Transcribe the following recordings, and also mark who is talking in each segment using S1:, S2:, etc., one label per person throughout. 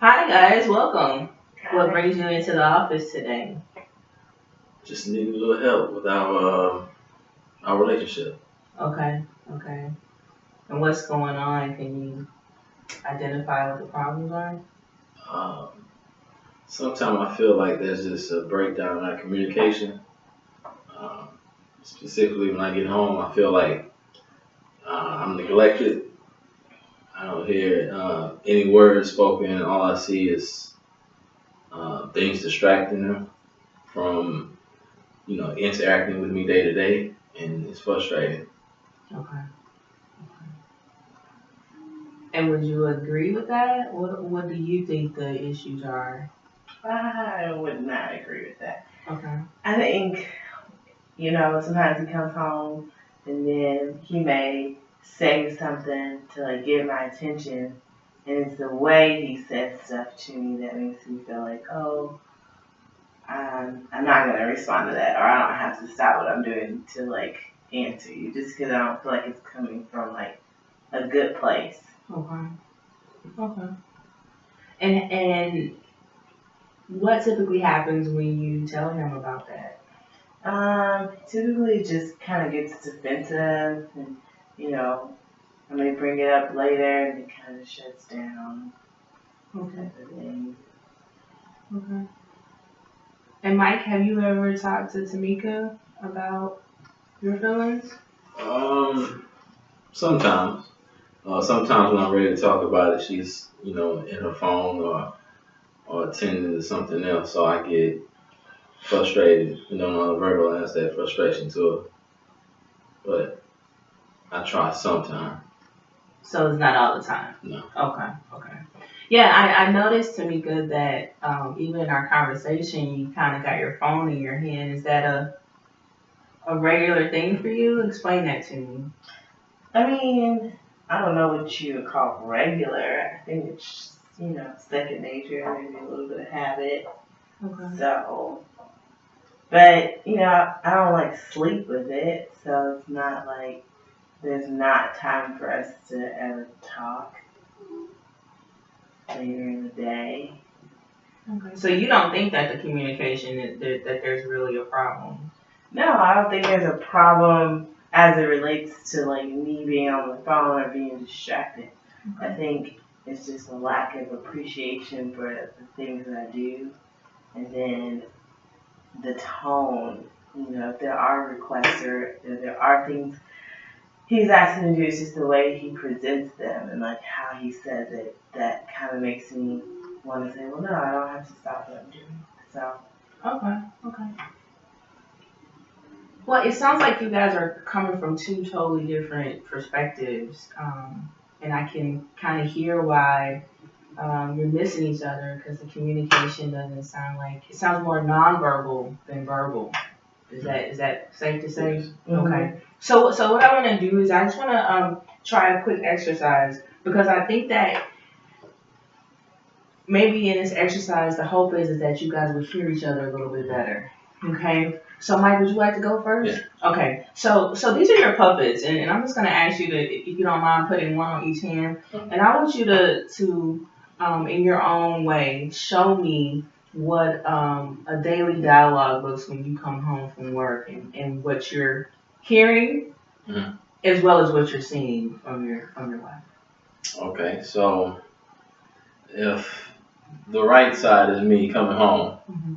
S1: Hi guys, welcome. What
S2: Hi.
S1: brings you into the office today?
S3: Just need a little help with our relationship.
S1: Okay, okay. And what's going on? Can you identify what the problems are?
S3: Um, Sometimes I feel like there's just a breakdown in our communication. Um, Specifically, when I get home, I feel like I'm neglected. I don't hear any words spoken. All I see is things distracting them from interacting with me day to day, and it's frustrating.
S1: Okay. And would you agree with that? What do you think the issues are?
S2: I would not agree with that.
S1: Okay.
S2: I think, sometimes he comes home and then he may say something to like get my attention, and it's the way he says stuff to me that makes me feel like, oh, I'm not gonna respond to that, or I don't have to stop what I'm doing to like answer you, just because I don't feel like it's coming from like a good place.
S1: Okay. Okay. And what typically happens when you tell him about that?
S2: Typically it just kind of gets defensive, and you know, I may bring it up later, and it kind of shuts down.
S1: Okay.
S2: Type of thing.
S1: Okay. And Mike, have you ever talked to Tamika about your feelings?
S3: Um, Sometimes. Sometimes when I'm ready to talk about it, she's in her phone or attending to something else, so I get frustrated and don't know how to verbalize that frustration to her. But I try sometime.
S1: So it's not all the time.
S3: No.
S1: Okay. Okay. Yeah, I noticed, Tamika, that even in our conversation, you kind of got your phone in your hand. Is that a regular thing for you? Explain that to me.
S2: I mean, I don't know what you would call regular. I think it's second nature, maybe a little bit of habit.
S1: Okay.
S2: So, but I don't like sleep with it, so it's not like there's not time for us to ever talk later in the day.
S1: Okay. So you don't think that the communication that there's really a problem?
S2: No, I don't think there's a problem as it relates to like me being on the phone or being distracted.
S1: Okay.
S2: I think it's just a lack of appreciation for the things that I do, and then the tone. If there are requests or if there are things he's asking to do, it's just the way he presents them and like how he says it that kind of makes me want to say, well, no, I don't have to stop what I'm doing. So.
S1: Okay. Okay. Well, it sounds like you guys are coming from two totally different perspectives, and I can kind of hear why you're missing each other because the communication doesn't sound like it sounds more nonverbal than verbal. Is that safe to say?
S3: Yes.
S1: Okay. So what I want to do is I just want to try a quick exercise because I think that maybe in this exercise the hope is that you guys will hear each other a little bit better. Okay. So Mike, would you like to go first?
S3: Yeah.
S1: Okay. So these are your puppets, and I'm just gonna ask you to, if you don't mind, putting one on each hand, and I want you to in your own way, show me what a daily dialogue looks when you come home from work and what you're hearing
S3: Mhm.
S1: as well as what you're seeing from your wife.
S3: Okay, so if the right side is me coming home,
S1: Mm-hmm.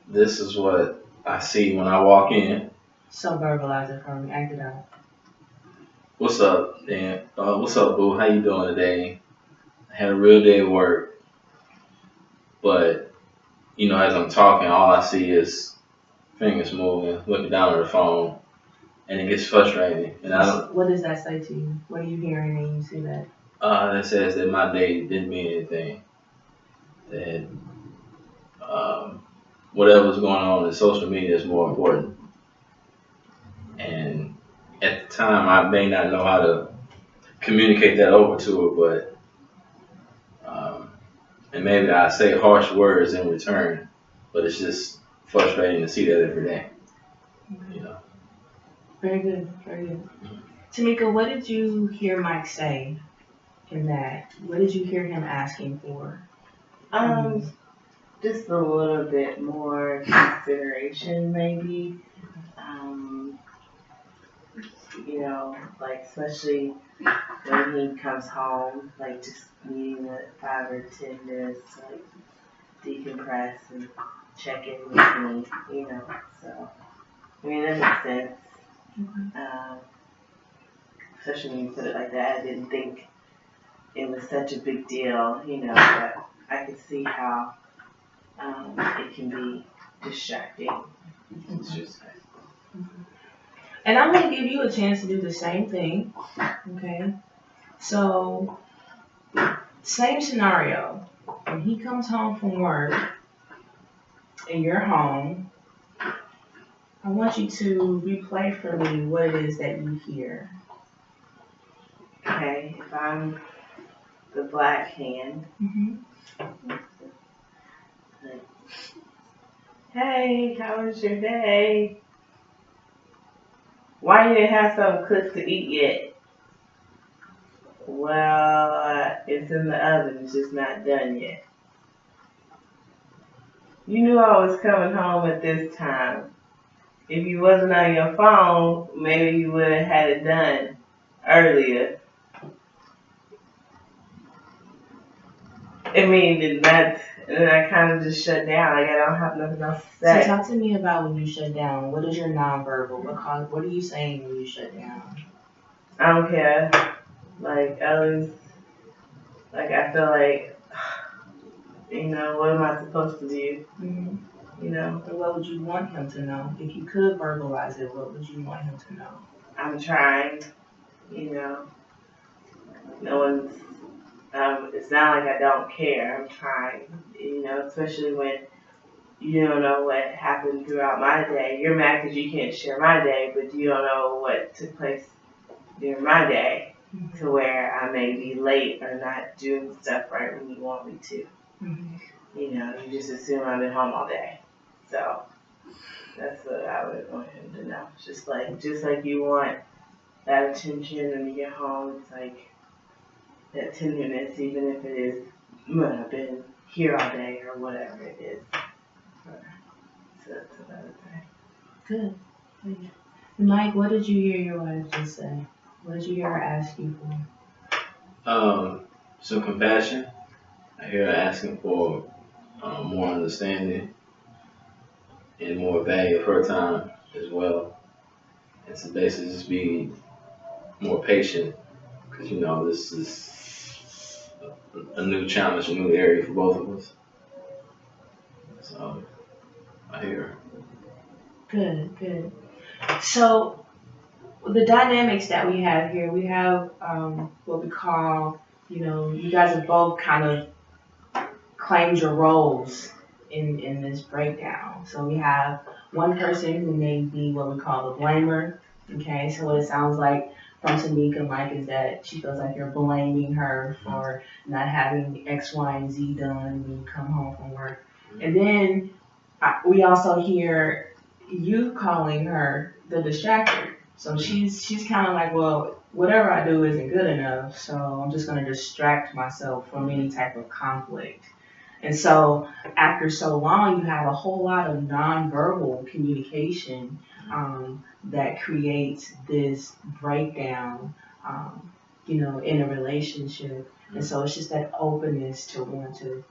S3: this is what I see when I walk in.
S1: So verbalize it for me, act it out.
S3: What's up, Dan? What's up, boo? How you doing today? I had a real day at work, but as I'm talking, all I see is fingers moving, looking down at the phone, and it gets frustrating. And I don't.
S1: What does that say to you? What are you hearing when you see that?
S3: That says that my day didn't mean anything. That whatever's going on in social media is more important. And at the time, I may not know how to communicate that over to her, but and maybe I say harsh words in return, but it's just frustrating to see that every day. You know.
S1: Very good, very good. Tamika, what did you hear Mike say? in that? What did you hear him asking for?
S2: Just a little bit more consideration, maybe. You know, like especially when he comes home, like just needing 5 or 10 minutes to like decompress and check in with me, you know. So, I mean, that makes sense. Especially when you put it like that. I didn't think it was such a big deal, you know, but I could see how it can be distracting. It's just
S1: And I'm going to give you a chance to do the same thing, okay? So, same scenario. When he comes home from work and you're home, I want you to replay for me what it is that you hear.
S2: okay. If I'm the black hand, like, hey, how was your day? Why you didn't have something cooked to eat yet? Well, it's in the oven. It's just not done yet. You knew I was coming home at this time. If you wasn't on your phone, maybe you would have had it done earlier. I mean, and I kind of just shut down. Like, I don't have nothing else to say.
S1: So talk to me about when you shut down. What is your nonverbal? What are you saying when you shut down?
S2: I don't care. Like, I feel like, you know, what am I supposed to do?
S1: Mm-hmm.
S2: You know?
S1: So what would you want him to know? If you could verbalize it, what would you want him to know?
S2: I'm trying, you know. No one's, it's not like I don't care. I'm trying, you know, especially when you don't know what happened throughout my day. You're mad because you can't share my day, but you don't know what took place during my day to where I may be late or not doing stuff right when you want me to. You know, you just assume I've been home all day. So that's what I would want him to know. Just like you want that attention when you get home, it's like that tenderness, even if it is, I've been here all day or whatever it is. So that's what I would say.
S1: Good. Mike, what did you hear your wife just say? What did you hear her ask you for?
S3: Some compassion. I hear her asking for more understanding and more value of her time as well. And to basically just be more patient because, you know, this is a new challenge, a new area for both of us. So I hear her.
S1: Good. So the dynamics that we have here, we have what we call, you know, you guys have both kind of claimed your roles in this breakdown. So we have one person who may be what we call the blamer. Okay, so what it sounds like from Tamika, Mike, is that she feels like you're blaming her for not having X, Y, and Z done when you come home from work. And then we also hear you calling her the distractor. So she's kind of like, well, whatever I do isn't good enough, so I'm just going to distract myself from any type of conflict. And so after so long, you have a whole lot of nonverbal communication that creates this breakdown, you know, in a relationship. And so it's just that openness to want to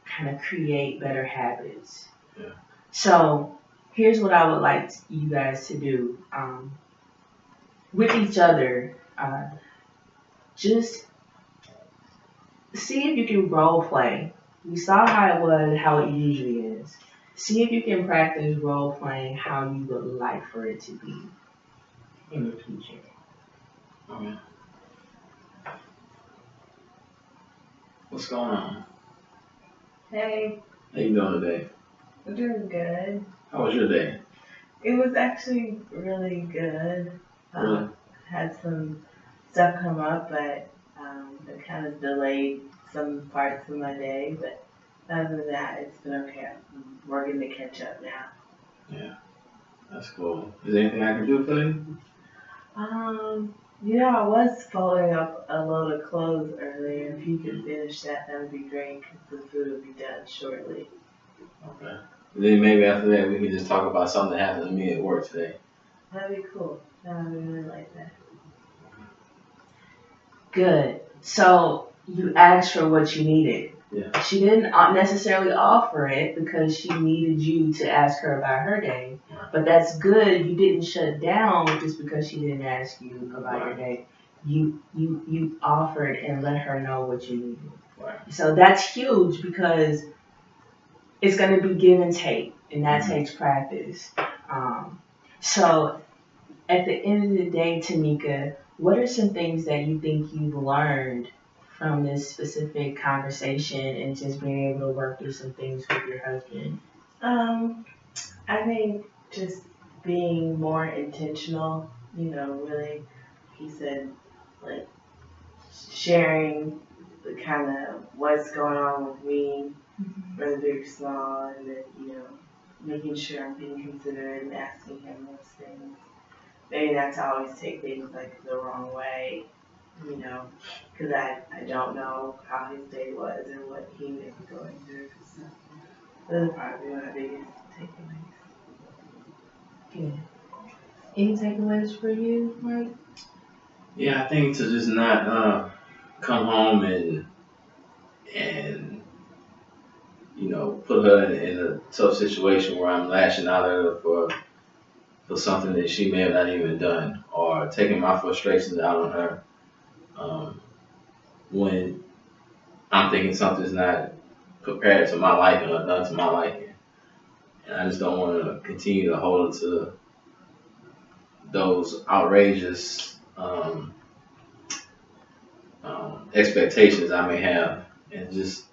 S1: kind of create better habits.
S3: Yeah.
S1: So here's what I would like you guys to do with each other. Just see if you can role play. You saw how it usually is. See if you can practice role playing how you would like for it to be in the future.
S3: Okay. What's going on?
S2: Hey.
S3: How you doing today?
S2: I'm doing good.
S3: How was your day?
S2: It was actually really good.
S3: Really?
S2: Had some stuff come up, but it kind of delayed some parts of my day. But other than that, it's been okay. I'm working to catch up now.
S3: Yeah, that's cool. Is there anything I can do for you?
S2: You know, I was folding up a load of clothes earlier. If you could finish that, that would be great because the food will be done shortly.
S3: Okay. Then maybe after that we can just talk about something that happened to me at work today.
S2: That'd be cool. I would really like that.
S1: Good. So you asked for what you needed.
S3: Yeah.
S1: She didn't necessarily offer it because she needed you to ask her about her day. But that's good. You didn't shut down just because she didn't ask you about your day. You offered and let her know what you needed.
S3: Right.
S1: So that's huge because it's going to be give and take, and that takes practice. So at the end of the day, Tamika, what are some things that you think you've learned from this specific conversation and just being able to work through some things with your husband?
S2: I think just being more intentional, you know, really, he said, like, sharing the kind of what's going on with me, whether big or small, and then, you know, making sure I'm being considerate and asking him those things. Maybe not to always take things like the wrong way, you know, because I don't know how his day was or what he may be going through. So those are probably my biggest takeaways.
S1: Good. Any takeaways for you, Mike?
S3: Yeah, I think to just not come home and you know put her in a tough situation where I'm lashing out at her for something that she may have not even done, or taking my frustrations out on her when I'm thinking something's not prepared to my liking or done to my liking. And I just don't want to continue to hold her to those outrageous expectations I may have, and just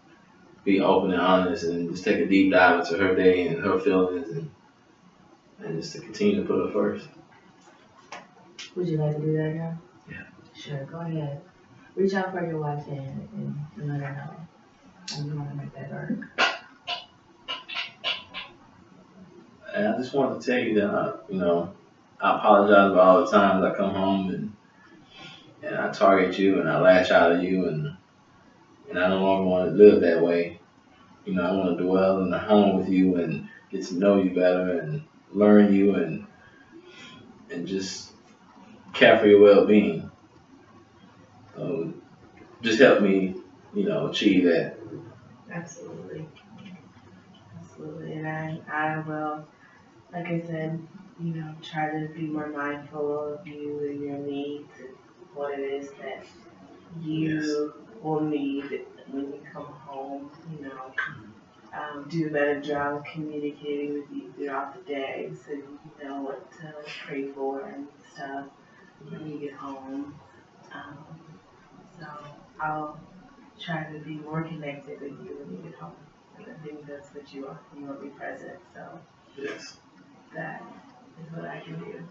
S3: be open and honest and just take a deep dive into her day and her feelings, and just to continue to put her first.
S1: Would you like to do that now?
S3: Yeah.
S1: Sure, go ahead. Reach out for your wife's hand and let her know. I just want to make that work.
S3: And I just wanted to tell you that I apologize for all the times I come home and I target you and I lash out at you, and I no longer want to live that way. You know, I want to dwell in the home with you and get to know you better and learn you and just care for your well-being. So just help me, achieve that.
S2: Absolutely. Absolutely. And I will, like I said, you know, try to be more mindful of you and your needs and what it is that you will need when you come home, you know. Do a better job of communicating with you throughout the day so you know what to pray for and stuff when you get home. Um, so I'll try to be more connected with you when you get home. And I think that's what you want. You want to be present. So
S3: Yes.
S2: that is what I can do.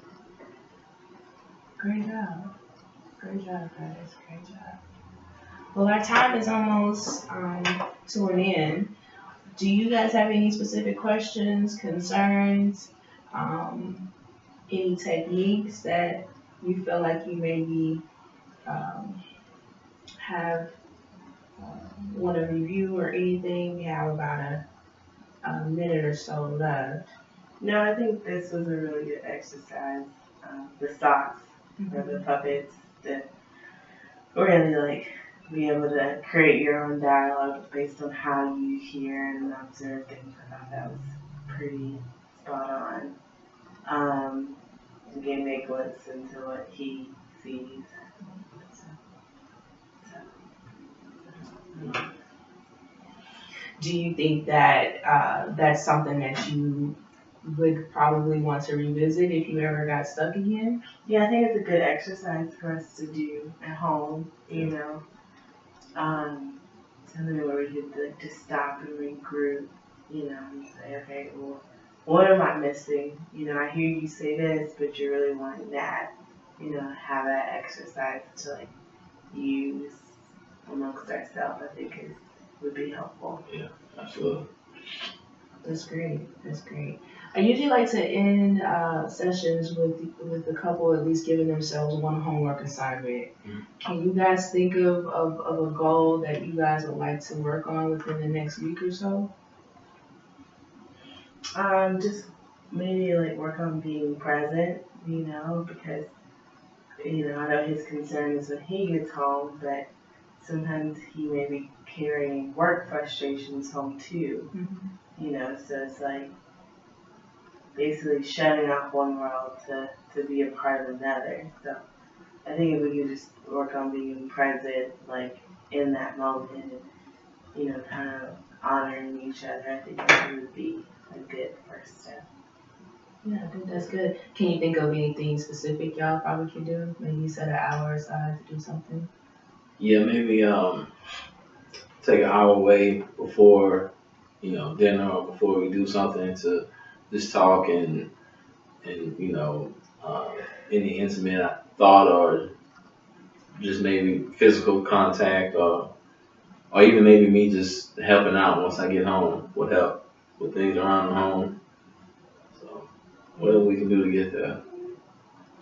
S1: Great job. Great job, guys. Great job. Well, our time is almost to an end. Do you guys have any specific questions, concerns, any techniques that you feel like you maybe have want to review or anything? We have about a minute or so left.
S2: No, I think this was a really good exercise. The socks or the puppets that really like be able to create your own dialogue based on how you hear and observe things. I thought that was pretty spot on. And gave me a glimpse into what he sees.
S1: Do you think that that's something that you would probably want to revisit if you ever got stuck again?
S2: Yeah, I think it's a good exercise for us to do at home, you know. Something where we could like just stop and regroup, you know, and say, okay, well, what am I missing? You know, I hear you say this, but you're really wanting that. You know, have that exercise to like use amongst ourselves. I think would be helpful.
S3: Yeah, absolutely.
S1: That's great. That's great. I usually like to end sessions with the couple at least giving themselves one homework assignment. Can you guys think of a goal that you guys would like to work on within the next week or so?
S2: Just maybe like work on being present, because I know his concern is when he gets home, but sometimes he may be carrying work frustrations home too. So it's like basically shutting off one world to be a part of another. So I think if we could just work on being present, like in that moment, and kind of honoring each other, I think that would be a good first step.
S1: Yeah, I think that's good. Can you think of anything specific y'all probably could do? Maybe set an hour aside to do something?
S3: Yeah, maybe take an hour away before, dinner or before we do something to just talk and any intimate thought or just maybe physical contact or even maybe me just helping out once I get home would help with things around the home. So whatever we can do to get there.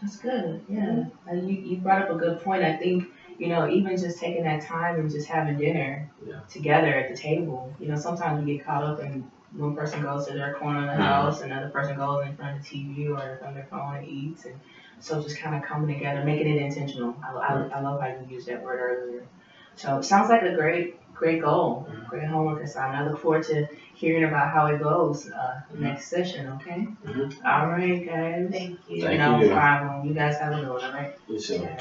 S1: That's good. Yeah. You brought up a good point. I think, even just taking that time and just having dinner together at the table, sometimes we get caught up in one person goes to their corner of the house, another person goes in front of the TV or in front of their phone and eats. And so just kind of coming together, making it intentional. I love how you used that word earlier. So it sounds like a great goal, great homework assignment. I look forward to hearing about how it goes next session, okay? All right, guys.
S2: Thank you.
S3: Thank
S1: No
S3: you.
S1: problem. You guys have a good one, all right?
S3: You too.
S1: Yeah.